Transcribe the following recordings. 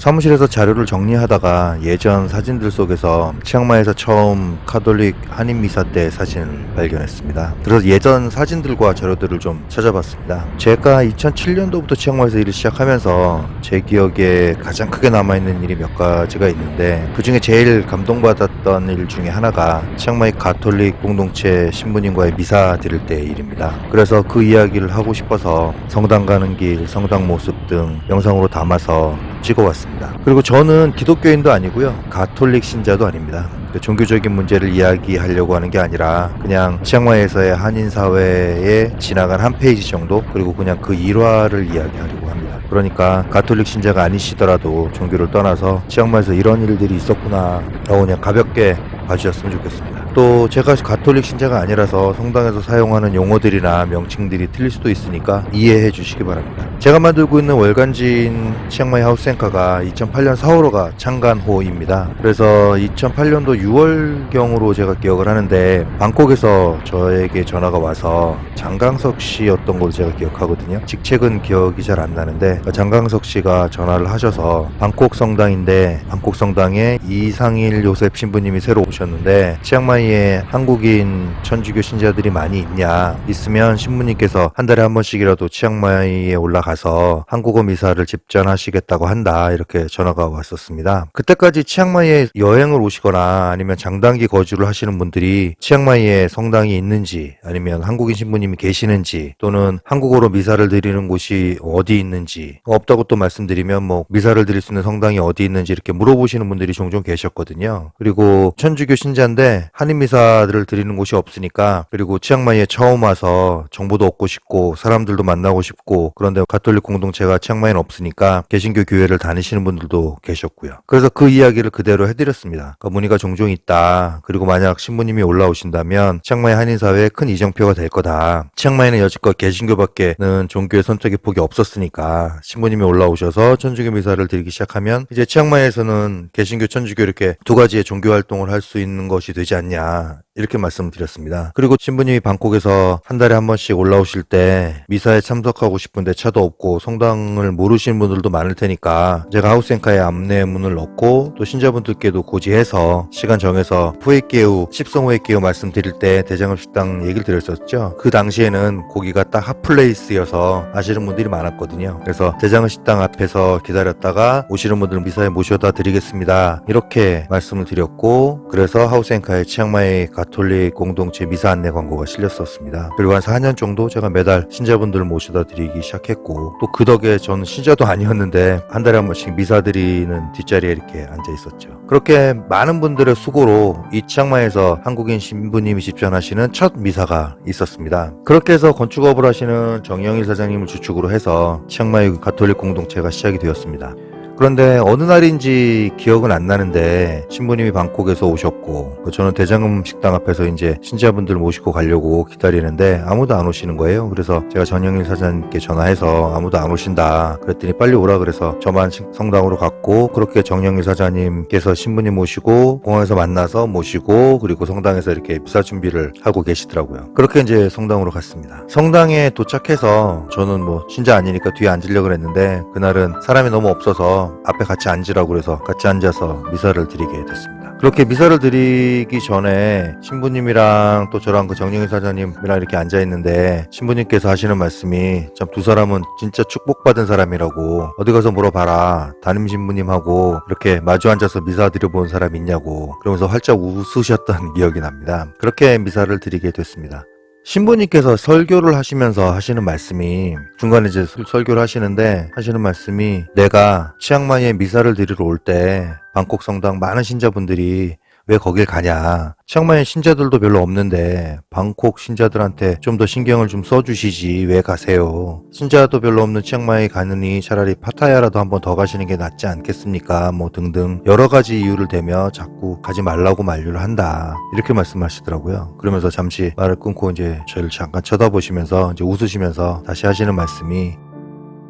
사무실에서 자료를 정리하다가 예전 사진들 속에서 치앙마이에서 처음 카톨릭 한인 미사 때 사진을 발견했습니다. 그래서 예전 사진들과 자료들을 좀 찾아봤습니다. 제가 2007년도부터 치앙마이에서 일을 시작하면서 제 기억에 가장 크게 남아있는 일이 몇 가지가 있는데, 그 중에 제일 감동받았던 일 중에 하나가 치앙마이 가톨릭 공동체 신부님과의 미사 드릴 때의 일입니다. 그래서 그 이야기를 하고 싶어서 성당 가는 길, 성당 모습 등 영상으로 담아서 찍어왔습니다. 그리고 저는 기독교인도 아니고요, 가톨릭 신자도 아닙니다. 종교적인 문제를 이야기하려고 하는 게 아니라 그냥 치앙마이에서의 한인 사회에 지나간 한 페이지 정도, 그리고 그냥 그 일화를 이야기하려고 합니다. 그러니까 가톨릭 신자가 아니시더라도 종교를 떠나서 치앙마이에서 이런 일들이 있었구나 라고 그냥 가볍게 봐주셨으면 좋겠습니다. 또 제가 가톨릭 신자가 아니라서 성당에서 사용하는 용어들이나 명칭들이 틀릴 수도 있으니까 이해해 주시기 바랍니다. 제가 만들고 있는 월간지인 치앙마이 하우스앵커가 2008년 4월호가 창간호입니다. 그래서 2008년도 6월경으로 제가 기억을 하는데, 방콕에서 저에게 전화가 와서 장강석 씨였던 걸로 제가 기억하거든요. 직책은 기억이 잘 안 나는데 장강석 씨가 전화를 하셔서 방콕 성당인데, 방콕 성당에 이상일 요셉 신부님이 새로 오셨는데 치앙마이에 한국인 천주교 신자들이 많이 있냐, 있으면 신부님께서 한 달에 한 번씩이라도 치앙마이에 올라가서 한국어 미사를 집전하시겠다고 한다, 이렇게 전화가 왔었습니다. 그때까지 치앙마이에 여행을 오시거나 아니면 장단기 거주를 하시는 분들이 치앙마이에 성당이 있는지, 아니면 한국인 신부님이 계시는지, 또는 한국어로 미사를 드리는 곳이 어디 있는지, 없다고 또 말씀드리면 뭐 미사를 드릴 수 있는 성당이 어디 있는지 이렇게 물어보시는 분들이 종종 계셨거든요. 그리고 천주교 신자인데 한인 미사들을 드리는 곳이 없으니까, 그리고 치앙마이에 처음 와서 정보도 얻고 싶고 사람들도 만나고 싶고, 그런데 가톨릭 공동체가 치앙마이는 없으니까 개신교 교회를 다니시는 분들도 계셨고요. 그래서 그 이야기를 그대로 해드렸습니다. 문의가 종종 있다. 그리고 만약 신부님이 올라오신다면 치앙마이 한인사회에 큰 이정표가 될 거다. 치앙마이는 여지껏 개신교밖에는 종교의 선택의 폭이 없었으니까 신부님이 올라오셔서 천주교 미사를 드리기 시작하면 이제 치앙마이에서는 개신교, 천주교 이렇게 두 가지의 종교 활동을 할 수 있는 것이 되지 않냐, 이렇게 말씀드렸습니다. 그리고 신부님이 방콕에서 한 달에 한 번씩 올라오실 때 미사에 참석하고 싶은데 차도 없고 성당을 모르시는 분들도 많을 테니까 제가 하우스앵커에 안내문을 넣고 또 신자분들께도 고지해서 시간 정해서 후에이케우, 십성 후에이케우 말씀드릴 때 대장금 식당 얘기를 드렸었죠. 그 당시에는 거기가 딱 핫플레이스여서 아시는 분들이 많았거든요. 그래서 대장금 식당 앞에서 기다렸다가 오시는 분들 미사에 모셔다 드리겠습니다, 이렇게 말씀을 드렸고, 그래서 하우스앵커에 치앙마이 가톨릭 공동체 미사 안내 광고가 실렸었습니다. 그리고 한 4년 정도 제가 매달 신자분들을 모셔다 드리기 시작했고, 또 그 덕에 저는 신자도 아니었는데 한 달에 한 번씩 미사 드리는 뒷자리에 이렇게 앉아 있었죠. 그렇게 많은 분들의 수고로 이 치앙마이에서 한국인 신부님이 집전하시는 첫 미사가 있었습니다. 그렇게 해서 건축업을 하시는 정영일 사장님을 주축으로 해서 치앙마이 가톨릭 공동체가 시작이 되었습니다. 그런데 어느 날인지 기억은 안 나는데 신부님이 방콕에서 오셨고, 저는 대장금 식당 앞에서 이제 신자분들 모시고 가려고 기다리는데 아무도 안 오시는 거예요. 그래서 제가 전영일 사장님께 전화해서 아무도 안 오신다 그랬더니 빨리 오라 그래서 저만 성당으로 갔고, 그렇게 정영일 사장님께서 신부님 모시고 공항에서 만나서 모시고, 그리고 성당에서 이렇게 미사 준비를 하고 계시더라고요. 그렇게 이제 성당으로 갔습니다. 성당에 도착해서 저는 뭐 신자 아니니까 뒤에 앉으려고 그랬는데, 그날은 사람이 너무 없어서 앞에 같이 앉으라고 그래서 같이 앉아서 미사를 드리게 됐습니다. 그렇게 미사를 드리기 전에 신부님이랑 또 저랑 그 정영일 사장님이랑 이렇게 앉아있는데 신부님께서 하시는 말씀이 참 두 사람은 진짜 축복받은 사람이라고, 어디 가서 물어봐라, 담임 신부님하고 이렇게 마주 앉아서 미사 드려본 사람 있냐고, 그러면서 활짝 웃으셨던 기억이 납니다. 그렇게 미사를 드리게 됐습니다. 신부님께서 설교를 하시면서 하시는 말씀이, 중간에 이제 설교를 하시는데 하시는 말씀이, 내가 치앙마이에 미사를 드리러 올 때 방콕 성당 많은 신자분들이 왜 거길 가냐. 치앙마이 신자들도 별로 없는데 방콕 신자들한테 좀 더 신경을 좀 써주시지 왜 가세요. 신자도 별로 없는 치앙마이 가느니 차라리 파타야라도 한번 더 가시는 게 낫지 않겠습니까? 뭐 등등 여러 가지 이유를 대며 자꾸 가지 말라고 만류를 한다. 이렇게 말씀하시더라고요. 그러면서 잠시 말을 끊고 이제 저를 잠깐 쳐다보시면서 이제 웃으시면서 다시 하시는 말씀이,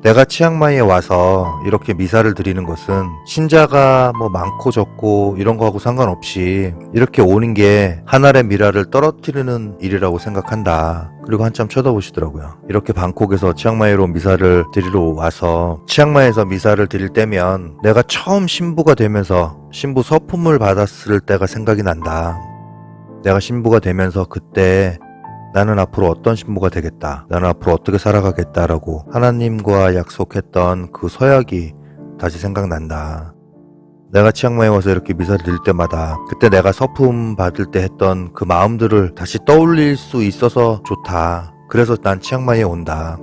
내가 치앙마이에 와서 이렇게 미사를 드리는 것은 신자가 뭐 많고 적고 이런 거하고 상관없이 이렇게 오는 게 하늘의 미라를 떨어뜨리는 일이라고 생각한다. 그리고 한참 쳐다보시더라고요. 이렇게 방콕에서 치앙마이로 미사를 드리러 와서 치앙마이에서 미사를 드릴 때면 내가 처음 신부가 되면서 신부 서품을 받았을 때가 생각이 난다. 내가 신부가 되면서 그때 나는 앞으로 어떤 신부가 되겠다. 나는 앞으로 어떻게 살아가겠다라고 하나님과 약속했던 그 서약이 다시 생각난다. 내가 치앙마이에 와서 이렇게 미사를 드릴 때마다 그때 내가 서품 받을 때 했던 그 마음들을 다시 떠올릴 수 있어서 좋다. 그래서 난 치앙마이에 온다.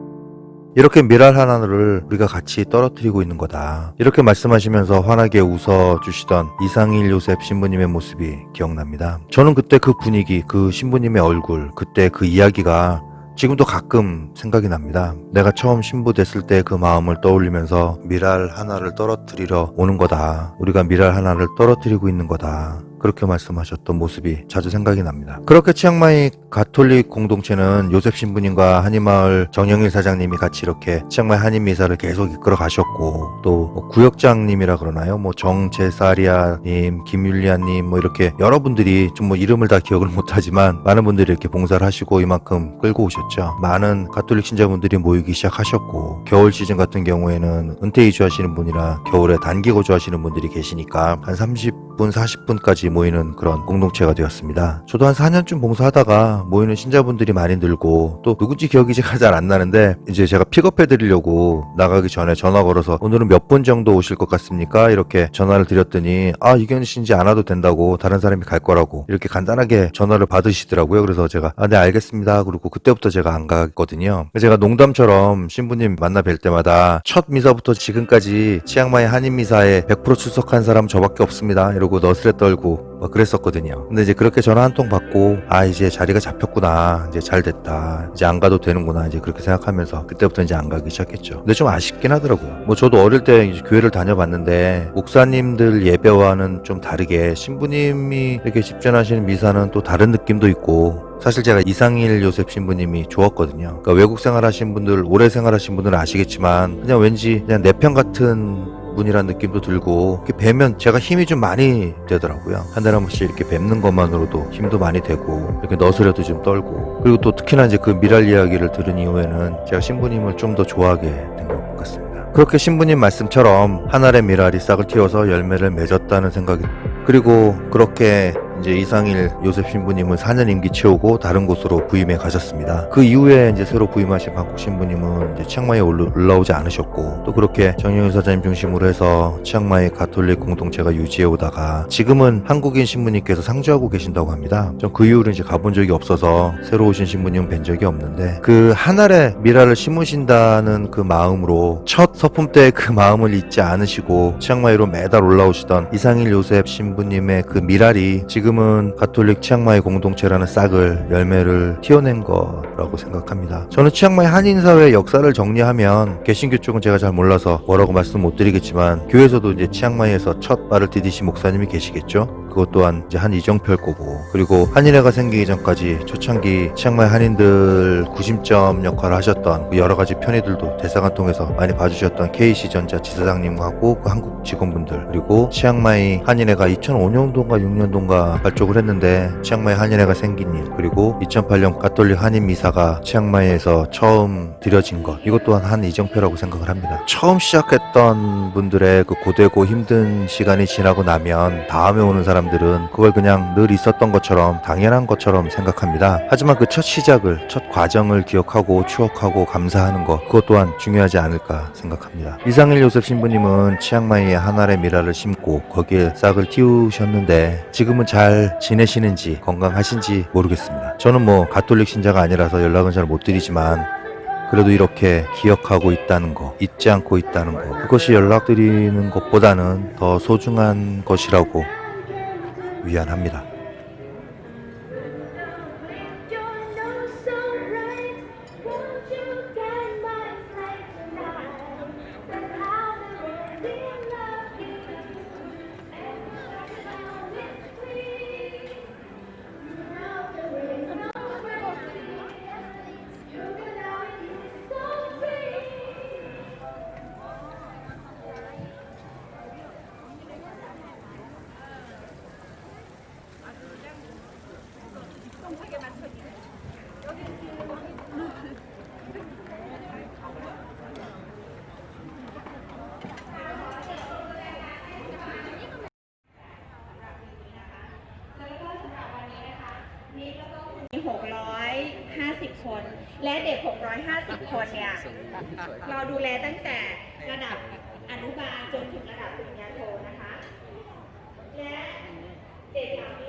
이렇게 미랄 하나를 우리가 같이 떨어뜨리고 있는 거다. 이렇게 말씀하시면서 환하게 웃어주시던 이상일 요셉 신부님의 모습이 기억납니다. 저는 그때 그 분위기, 그 신부님의 얼굴, 그때 그 이야기가 지금도 가끔 생각이 납니다. 내가 처음 신부 됐을 때 그 마음을 떠올리면서 미랄 하나를 떨어뜨리러 오는 거다. 우리가 미랄 하나를 떨어뜨리고 있는 거다. 그렇게 말씀하셨던 모습이 자주 생각이 납니다. 그렇게 치앙마이 가톨릭 공동체는 요셉 신부님과 한인마을 정영일 사장님이 같이 이렇게 치앙마이 한인 미사를 계속 이끌어 가셨고, 또 구역장님이라 그러나요? 뭐 정제사리아님, 김율리아님 뭐 이렇게 여러분들이 좀 뭐 이름을 다 기억을 못하지만 많은 분들이 이렇게 봉사를 하시고 이만큼 끌고 오셨죠. 많은 가톨릭 신자분들이 모이기 시작하셨고, 겨울 시즌 같은 경우에는 은퇴 이주하시는 분이라 겨울에 단기 거주하시는 분들이 계시니까 한 30분, 40분까지 모이는 그런 공동체가 되었습니다. 저도 한 4년쯤 봉사하다가 모이는 신자분들이 많이 늘고, 또 누군지 기억이 잘 안 나는데 이제 제가 픽업해 드리려고 나가기 전에 전화 걸어서 오늘은 몇 분 정도 오실 것 같습니까? 이렇게 전화를 드렸더니 이견 씨인지 안 와도 된다고, 다른 사람이 갈 거라고 이렇게 간단하게 전화를 받으시더라고요. 그래서 제가 네 알겠습니다. 그리고 그때부터 제가 안 갔거든요. 제가 농담처럼 신부님 만나 뵐 때마다 첫 미사부터 지금까지 치앙마이 한인 미사에 100% 출석한 사람 저밖에 없습니다. 이러고 너스레 떨고 막 그랬었거든요. 근데 이제 그렇게 전화 한 통 받고 이제 자리가 잡혔구나, 이제 잘 됐다, 이제 안 가도 되는구나, 이제 그렇게 생각하면서 그때부터 이제 안 가기 시작했죠. 근데 좀 아쉽긴 하더라고요. 뭐 저도 어릴 때 이제 교회를 다녀봤는데 목사님들 예배와는 좀 다르게 신부님이 이렇게 집전하시는 미사는 또 다른 느낌도 있고, 사실 제가 이상일 요셉 신부님이 좋았거든요. 그러니까 외국 생활하신 분들, 오래 생활하신 분들은 아시겠지만 그냥 왠지 그냥 내 편 같은 분이란 느낌도 들고, 이렇게 뵈면 제가 힘이 좀 많이 되더라고요. 한 달에 한 번씩 이렇게 뵙는 것만으로도 힘도 많이 되고, 이렇게 너스레도 좀 떨고, 그리고 또 특히나 이제 그 미랄 이야기를 들은 이후에는 제가 신부님을 좀 더 좋아하게 된 것 같습니다. 그렇게 신부님 말씀처럼 한 알의 미랄이 싹을 틔워서 열매를 맺었다는 생각이, 그리고 그렇게 이제 이상일 요셉 신부님은 4년 임기 채우고 다른 곳으로 부임해 가셨습니다. 그 이후에 이제 새로 부임하신 방콕 신부님은 이제 치앙마이에 올라오지 않으셨고, 또 그렇게 정영일 사장님 중심으로 해서 치앙마이 가톨릭 공동체가 유지해 오다가 지금은 한국인 신부님께서 상주하고 계신다고 합니다. 전 그 이후로 이제 가본 적이 없어서 새로 오신 신부님은 뵌 적이 없는데, 그 하늘의 미라를 심으신다는 그 마음으로 첫 서품 때 그 마음을 잊지 않으시고 치앙마이로 매달 올라오시던 이상일 요셉 신부님의 그 미랄이 지금은 가톨릭 치앙마이 공동체라는 싹을, 열매를 틔워낸 거라고 생각합니다. 저는 치앙마이 한인사회 역사를 정리하면, 개신교 쪽은 제가 잘 몰라서 뭐라고 말씀 못 드리겠지만 교회에서도 이제 치앙마이에서 첫 발을 디디신 목사님이 계시겠죠. 그것 또한 이제 한 이정표일 거고, 그리고 한인회가 생기기 전까지 초창기 치앙마이 한인들 구심점 역할을 하셨던 그 여러 가지 편의들도 대사관 통해서 많이 봐주셨던 KC전자 지사장님하고 그 한국 직원분들, 그리고 치앙마이 한인회가 2005년도인가 6년도인가 발족을 했는데 치앙마이 한인회가 생긴 일, 그리고 2008년 가톨릭 한인 미사가 치앙마이에서 처음 드려진 것, 이것 또한 한 이정표라고 생각을 합니다. 처음 시작했던 분들의 그 고되고 힘든 시간이 지나고 나면 다음에 오는 사람들은 그걸 그냥 늘 있었던 것처럼 당연한 것처럼 생각합니다. 하지만 그 첫 시작을, 첫 과정을 기억하고 추억하고 감사하는 것, 그것 또한 중요하지 않을까 생각합니다. 이상일 요셉 신부님은 치앙마이에 한 알의 미라를 심고 거기에 싹을 틔우셨는데 지금은 잘 지내시는지 건강하신지 모르겠습니다. 저는 뭐 가톨릭 신자가 아니라서 연락은 잘 못 드리지만 그래도 이렇게 기억하고 있다는 거, 잊지 않고 있다는 거, 그것이 연락드리는 것보다는 더 소중한 것이라고 위안합니다.มี650 คน และเด็ก 650 คนเนี่ย เราดูแลตั้งแต่ระดับอนุบาลจนถึงระดับปริญญาโทนะคะ และเด็กเหล่านี้